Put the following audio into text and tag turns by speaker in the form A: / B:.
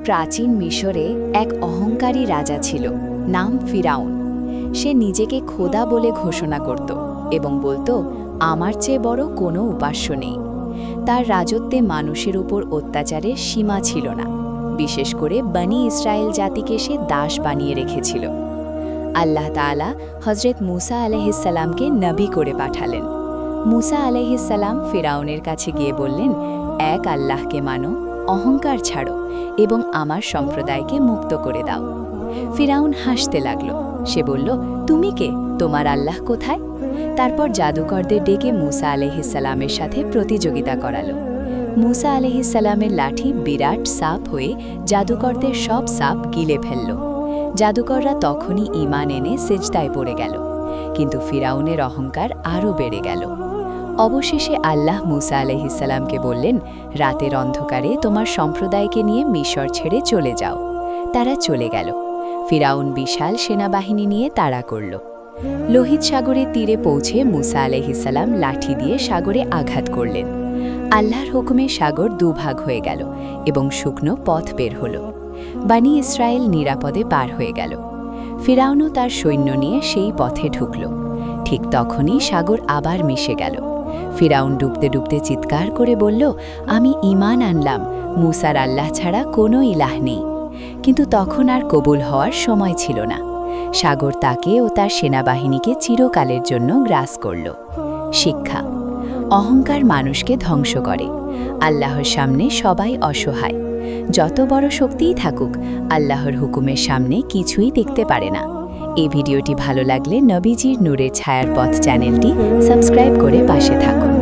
A: প্রাচীন মিশরে এক অহংকারী রাজা ছিল, নাম ফিরাউন। সে নিজেকে খোদা বলে ঘোষণা করত এবং বলতো, আমার চেয়ে বড় কোনো উপাস্য নেই। তার রাজত্বে মানুষের উপর অত্যাচারের সীমা ছিল না, বিশেষ করে বনি ইসরায়েল জাতিকে সে দাস বানিয়ে রেখেছিল। আল্লাহ তাআলা হজরত মুসা আলাইহিসসালামকে নবী করে পাঠালেন। মুসা আলাইহিসসালাম ফিরাউনের কাছে গিয়ে বললেন, এক আল্লাহকে মানো, অহংকার ছাড়ো এবং আমার সম্প্রদায়কে মুক্ত করে দাও। ফিরাউন হাসতে লাগল। সে বলল, তুমি কে? তোমার আল্লাহ কোথায়? তারপর জাদুকরদের ডেকে মুসা আলাইহিসসালামের সাথে প্রতিযোগিতা করালো। মুসা আলাইহিসসালামের লাঠি বিরাট সাপ হয়ে জাদুকরদের সব সাপ গিলে ফেলল। জাদুকররা তখনই ঈমান এনে সিজদায় পড়ে গেল, কিন্তু ফিরাউনের অহংকার আরও বেড়ে গেল। অবশেষে আল্লাহ মুসা আলাইহিসসালামকে বললেন, রাতের অন্ধকারে তোমার সম্প্রদায়কে নিয়ে মিশর ছেড়ে চলে যাও। তারা চলে গেল। ফিরাউন বিশাল সেনাবাহিনী নিয়ে তাড়া করল। লোহিত সাগরের তীরে পৌঁছে মুসা আলাইহিসসালাম লাঠি দিয়ে সাগরে আঘাত করলেন। আল্লাহর হুকুমে সাগর দুভাগ হয়ে গেল এবং শুকনো পথ বের হল। বনি ইসরায়েল নিরাপদে পার হয়ে গেল। ফিরাউনও তার সৈন্য নিয়ে সেই পথে ঢুকল। ঠিক তখনই সাগর আবার মিশে গেল। ফিরাউন ডুবতে ডুবতে চিৎকার করে বলল, আমি ঈমান আনলাম, মুসার আল্লাহ ছাড়া কোনো ইলাহ নেই। কিন্তু তখন আর কবুল হওয়ার সময় ছিল না। সাগর তাকে ও তার সেনাবাহিনীকে চিরকালের জন্য গ্রাস করল। শিক্ষা: অহংকার মানুষকে ধ্বংস করে। আল্লাহর সামনে সবাই অসহায়। যত বড় শক্তিই থাকুক, আল্লাহর হুকুমের সামনে কিছুই দেখতে পারে না। এই ভিডিওটি ভালো লাগলে নবীজির নূরের ছায়ার পথ চ্যানেলটি সাবস্ক্রাইব করে পাশে থাকুন।